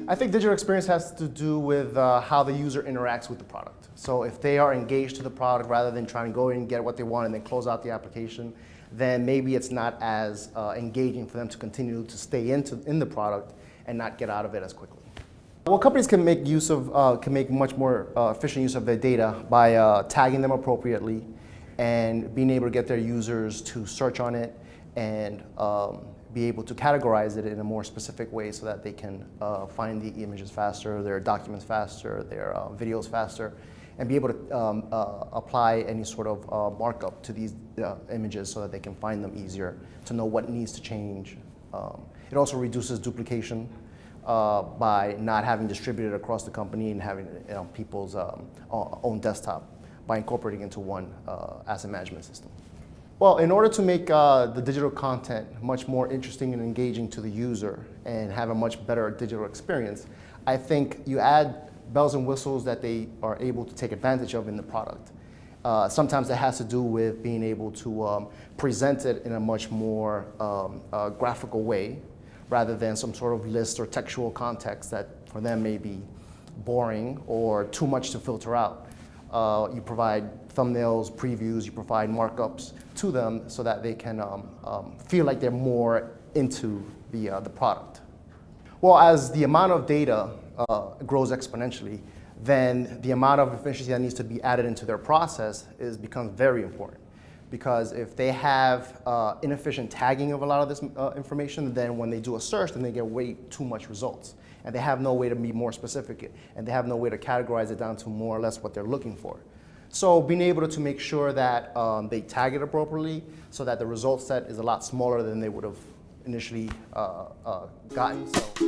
I think digital experience has to do with how the user interacts with the product. So if they are engaged to the product rather than trying to go in and get what they want and then close out the application, then maybe it's not as engaging for them to continue to stay in the product and not get out of it as quickly. Well, companies can make use of can make much more efficient use of their data by tagging them appropriately and being able to get their users to search on it and be able to categorize it in a more specific way so that they can find the images faster, their documents faster, their videos faster, and be able to apply any sort of markup to these images so that they can find them easier, to know what needs to change. It also reduces duplication by not having distributed across the company and having people's own desktop by incorporating into one asset management system. Well, in order to make the digital content much more interesting and engaging to the user and have a much better digital experience, I think you add bells and whistles that they are able to take advantage of in the product. Sometimes that has to do with being able to present it in a much more graphical way rather than some sort of list or textual context that for them may be boring or too much to filter out. You provide thumbnails, previews, you provide markups to them so that they can feel like they're more into the product. Well, as the amount of data grows exponentially, then the amount of efficiency that needs to be added into their process becomes very important. Because if they have inefficient tagging of a lot of this information, then when they do a search, then they get way too much results. And they have no way to be more specific, and they have no way to categorize it down to more or less what they're looking for. So being able to make sure that they tag it appropriately so that the result set is a lot smaller than they would have initially gotten. So.